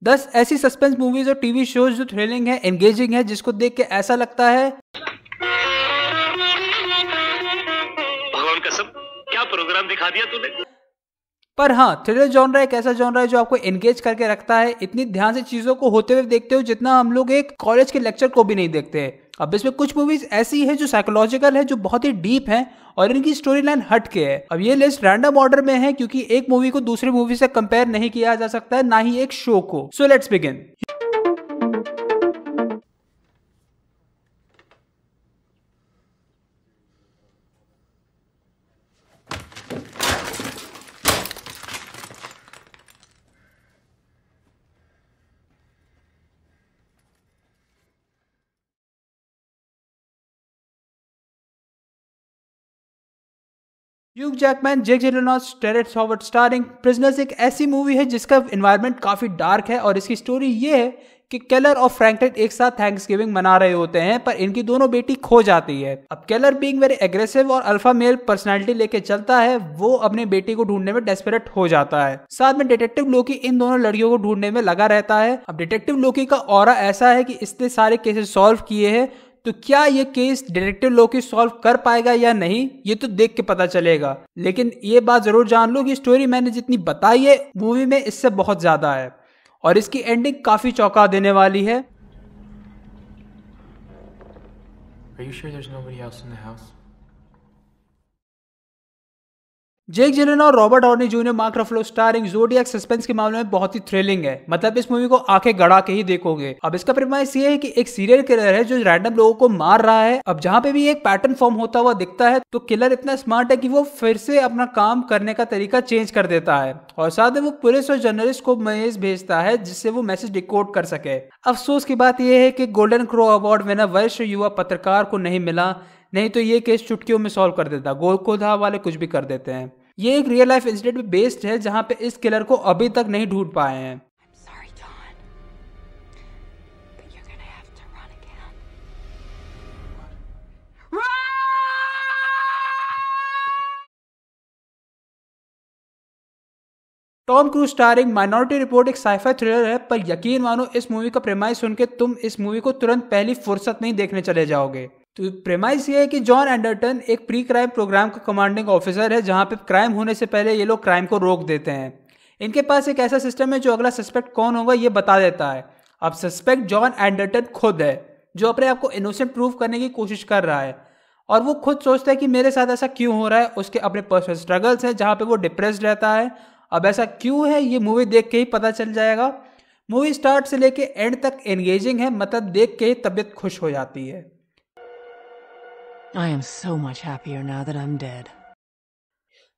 10 ऐसी suspense movies और TV shows जो थ्रिलिंग है, एंगेजिंग है, जिसको देख के ऐसा लगता है भगवान कसम, क्या प्रोग्राम दिखा दिया तूने। पर हाँ, थ्रिलर जॉनरा एक ऐसा जॉनरा है जो आपको एंगेज करके रखता है। इतनी ध्यान से चीजों को होते हुए देखते हो जितना हम लोग एक कॉलेज के लेक्चर को भी नहीं देखते हैं। अब इसमें कुछ मूवीज ऐसी है जो साइकोलॉजिकल है, जो बहुत ही डीप है और इनकी स्टोरी लाइन हट के है। अब ये लिस्ट रैंडम ऑर्डर में है क्योंकि एक मूवी को दूसरी मूवी से कंपेयर नहीं किया जा सकता है, ना ही एक शो को। So let's begin. Hugh Jackman, Jake Gyllenhaal, Terrence Howard starring Prisoners एक ऐसी मूवी है जिसका एनवायरनमेंट काफी डार्क है और इसकी स्टोरी ये है कि केलर और फ्रैंकलिन एक साथ थैंक्सगिविंग मना रहे होते हैं, पर इनकी दोनों बेटी खो जाती है। अब केलर बीइंग वेरी एग्रेसिव और अल्फा मेल पर्सनालिटी लेके चलता है, वो अपनी बेटी को ढूंढने में डेस्परेट हो जाता है। साथ में डिटेक्टिव लोकी इन दोनों लड़कियों को ढूंढने में लगा रहता है। अब डिटेक्टिव लोकी का ऑरा ऐसा है कि इसने सारे केसेस सॉल्व किए हैं, तो क्या ये केस डिटेक्टिव लोकी सॉल्व कर पाएगा या नहीं, ये तो देख के पता चलेगा। लेकिन ये बात जरूर जान लो कि स्टोरी मैंने जितनी बताई है मूवी में, इससे बहुत ज्यादा है और इसकी एंडिंग काफी चौंका देने वाली है। Are you sure there's nobody else in the house? Jake Gyllenhaal और Robert Downey junior, Mark Ruffalo starring Zodiac suspense के मामले में बहुत ही थ्रिलिंग है। मतलब इस मूवी को आंखें गड़ा के ही देखोगे। अब इसका प्रीमाइस ये है कि एक सीरियल किलर है जो रैंडम लोगों को मार रहा है। अब जहां पे भी एक पैटर्न फॉर्म होता हुआ दिखता है तो किलर इतना स्मार्ट है कि वो फिर से अपना काम करने का तरीका चेंज कर देता है और साथ में वो पुलिस और जर्नलिस्ट को मैसेज भेजता है जिससे वो मैसेज डिकोड कर सके। अफसोस की बात यह है कि गोल्डन क्रो अवार्ड विनर वरिष्ठ युवा पत्रकार को नहीं मिला, नहीं तो ये केस चुटकियों में सॉल्व कर देता। गोलकोधा वाले कुछ भी कर देते हैं। ये एक रियल लाइफ इंसिडेंट पे बेस्ड है जहां पे इस किलर को अभी तक नहीं ढूंढ पाए हैं। Tom cruise starring minority report एक साइफाई थ्रिलर है, पर यकीन मानो इस मूवी का प्रेमाइस सुन के तुम इस मूवी को तुरंत पहली फुर्सत में ही देखने चले जाओगे। तो प्रेमाइस ये है कि जॉन एंडरटन एक प्री क्राइम प्रोग्राम का कमांडिंग ऑफिसर है जहां पे क्राइम होने से पहले ये लोग क्राइम को रोक देते हैं। इनके पास एक ऐसा सिस्टम है जो अगला सस्पेक्ट कौन होगा ये बता देता है। अब सस्पेक्ट जॉन एंडरटन खुद है जो अपने आप को इनोसेंट प्रूव करने की कोशिश कर रहा है और वो खुद सोचता है कि मेरे साथ ऐसा क्यों हो रहा है। उसके अपने पर्सनल स्ट्रगल्स हैं जहां पे वो डिप्रेस्ड रहता है। अब ऐसा क्यों है ये मूवी देख के ही पता चल जाएगा। मूवी स्टार्ट से लेके एंड तक एंगेजिंग है, मतलब देख के ही तबीयत खुश हो जाती है। I am so much happier now that I'm dead.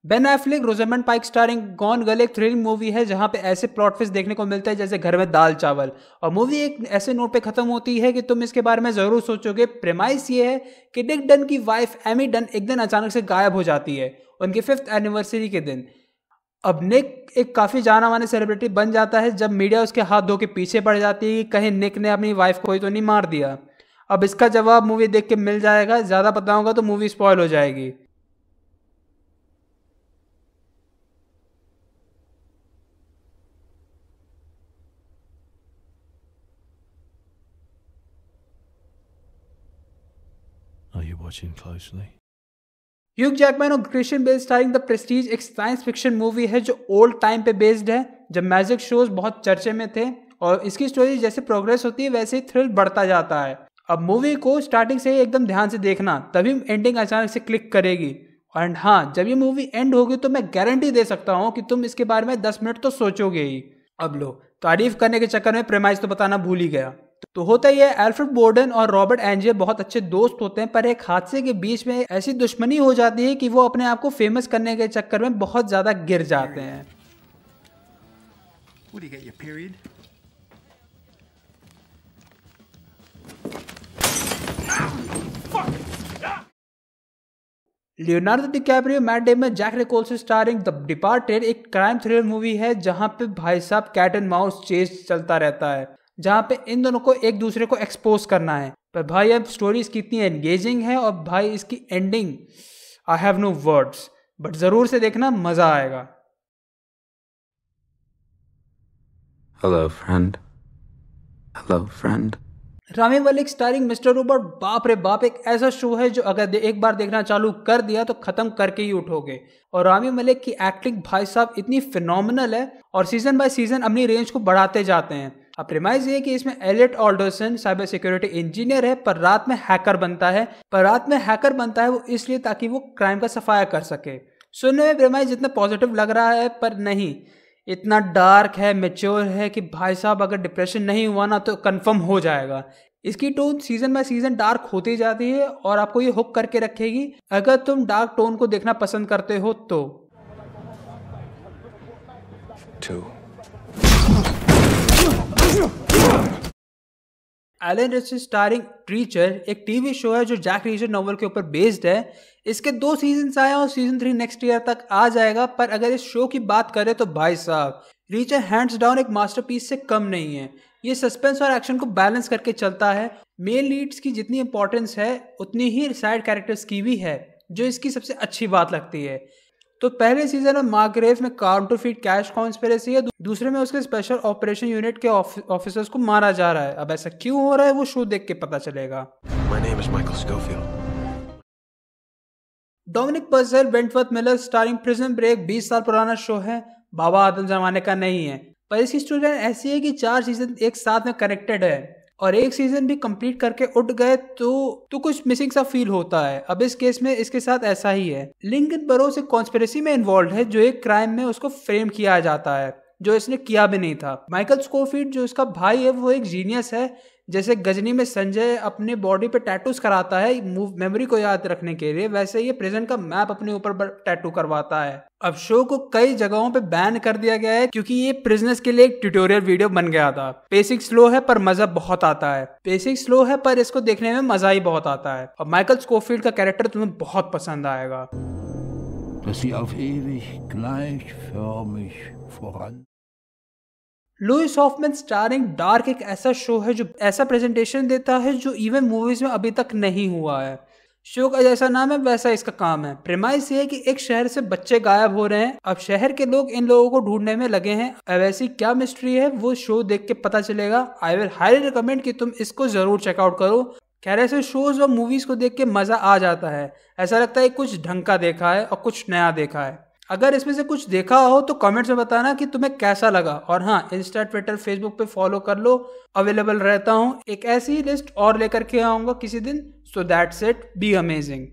Ben Affleck, Rosamond pike starring gone girl एक थ्रिलिंग मूवी है जहां पे ऐसे प्लॉट ट्विस्ट देखने को मिलते हैं जैसे घर में दाल चावल, और मूवी एक ऐसे नोट पे खत्म होती है कि तुम इसके बारे में जरूर सोचोगे। प्रेमाइस ये है कि डिक डन की वाइफ एमी डन एक दिन अचानक से गायब हो जाती है उनके 5th एनिवर्सरी के दिन। अब निक एक काफी जाना माने सेलिब्रिटी बन जाता है जब मीडिया उसके हाथ धो के पीछे पड़ जाती है कि कहीं निक ने अपनी वाइफ को ही तो नहीं मार दिया। अब इसका जवाब मूवी देख के मिल जाएगा, ज्यादा बताऊंगा तो मूवी स्पॉइल हो जाएगी। Are you watching closely? Hugh Jackman और Christian Bale starring the Prestige एक साइंस फिक्शन मूवी है जो ओल्ड टाइम पे बेस्ड है जब मैजिक शोज बहुत चर्चे में थे, और इसकी स्टोरी जैसे प्रोग्रेस होती है वैसे ही थ्रिल बढ़ता जाता है। अब मूवी को स्टार्टिंग से ही एकदम ध्यान से देखना, तभी एंडिंग अचानक से क्लिक करेगी। एंड हाँ, जब ये मूवी एंड होगी तो मैं गारंटी दे सकता हूँ कि तुम इसके बारे में 10 मिनट तो सोचोगे ही। अब लो, तारीफ करने के चक्कर में प्रेमाइस तो बताना भूल ही गया। तो होता ही है, एल्फ्रेड बोर्डन और रॉबर्ट एंजियर बहुत अच्छे दोस्त होते हैं, पर एक हादसे के बीच में ऐसी दुश्मनी हो जाती है कि वो अपने आप को फेमस करने के चक्कर में बहुत ज्यादा गिर जाते हैं। What do you get, your period? Leonardo DiCaprio, Matt Damon, Jack Nicholson starring the Departed एक क्राइम थ्रिलर मूवी है जहां पे भाई साहब कैट एंड माउस चेस चलता रहता है, जहां पे इन दोनों को एक दूसरे को एक्सपोज करना है। पर भाई अब स्टोरी इसकी इतनी एंगेजिंग है और भाई इसकी ending I have no words, but जरूर से देखना, मजा आएगा। Hello, friend. Hello, friend. Rami Malek starring Mister Robot, बाप रे बाप, एक ऐसा शो है जो अगर एक बार देखना चालू कर दिया तो खत्म करके ही उठोगे। और रामी मलिक की एक्टिंग भाई साहब इतनी फिनोमिनल है और सीजन बाय सीजन अपनी रेंज को बढ़ाते जाते हैं। अब प्रेमाइज ये कि इसमें एलियट ऑल्डरसन साइबर सिक्योरिटी इंजीनियर है पर रात में हैकर बनता है वो इसलिए ताकि वो क्राइम का सफाया कर सके। सुनने में प्रेमाइज जितना पॉजिटिव लग रहा है पर नहीं, इतना डार्क है, मैच्योर है कि भाई साहब अगर डिप्रेशन नहीं हुआ ना तो कंफर्म हो जाएगा। इसकी tone season by season dark होती जाती है और आपको ये हुक करके रखेगी अगर तुम डार्क टोन को देखना पसंद करते हो तो। 2. एलन रिच स्टारिंग रीचर एक टीवी शो है जो जैक रीचर नॉवल के ऊपर बेस्ड है। इसके 2 सीजन आए और सीजन 3 नेक्स्ट ईयर तक आ जाएगा। पर अगर इस शो की बात करें तो भाई साहब रीचर हैंड्स डाउन एक मास्टरपीस से कम नहीं है। ये सस्पेंस और एक्शन को बैलेंस करके चलता है। मेन लीड्स की जितनी इंपॉर्टेंस है उतनी ही साइड कैरेक्टर्स की भी है, जो इसकी सबसे अच्छी बात लगती है। तो पहले सीजन में मार्ग्रेव में काउंटरफीट कैश कॉन्स्पिरेसी है, दूसरे में उसके स्पेशल ऑपरेशन यूनिट के ऑफिसर्स को मारा जा रहा है। अब ऐसा क्यों हो रहा है वो शो देख के पता चलेगा। My name is Michael Schofield. Dominic Purcell Wentworth Miller starring Prison Break 20 साल पुराना शो है, बाबा आदम जमाने का नहीं है। पर इसकी स्टोरी लाइन ऐसी है कि 4 सीजन एक साथ में कनेक्टेड है और एक सीजन भी कंप्लीट करके उठ गए तो कुछ मिसिंग सा फील होता है। अब इस केस में इसके साथ ऐसा ही है। लिंकन बरोस एक कॉन्स्पिरेसी में इन्वॉल्व है जो एक क्राइम में उसको फ्रेम किया जाता है जो इसने किया भी नहीं था। माइकल स्कोफील्ड जो इसका भाई है वो एक जीनियस है। जैसे गजनी में संजय अपने बॉडी पे टैटूज कराता है मेमोरी को याद रखने के लिए, वैसे ये प्रिजन का मैप अपने ऊपर टैटू करवाता है। अब शो को कई जगहों पे बैन कर दिया गया है क्योंकि ये प्रिजनर्स के लिए एक ट्यूटोरियल वीडियो बन गया था। पेसिंग स्लो है पर मजा बहुत आता है। पेसिंग स्लो है पर इसको देखने में मजा ही बहुत आता है। और माइकल स्कोफील्ड का कैरेक्टर तुम्हें बहुत पसंद आएगा। Dass sie auf ewig gleichförmig voran. Louis Hoffman starring Dark एक ऐसा शो है जो ऐसा प्रेजेंटेशन देता है जो इवन मूवीज में अभी तक नहीं हुआ है। शो का जैसा नाम है वैसा इसका काम है। प्रेमाइस ये है कि एक शहर से बच्चे गायब हो रहे हैं। अब शहर के लोग इन लोगों को ढूंढने में लगे हैं। अब ऐसी क्या मिस्ट्री है वो शो देख के पता चलेगा। आई विल हाईली रिकमेंड कि तुम इसको जरूर चेकआउट करो। खैर ऐसे शोज और मूवीज को देख के मजा आ जाता है, ऐसा लगता है कुछ ढंग का देखा है और कुछ नया देखा है। अगर इसमें से कुछ देखा हो तो कमेंट्स में बताना कि तुम्हें कैसा लगा। और हाँ, इंस्टा ट्विटर फेसबुक पे फॉलो कर लो, अवेलेबल रहता हूँ। एक ऐसी लिस्ट और लेकर के आऊंगा किसी दिन। So that's it, be amazing.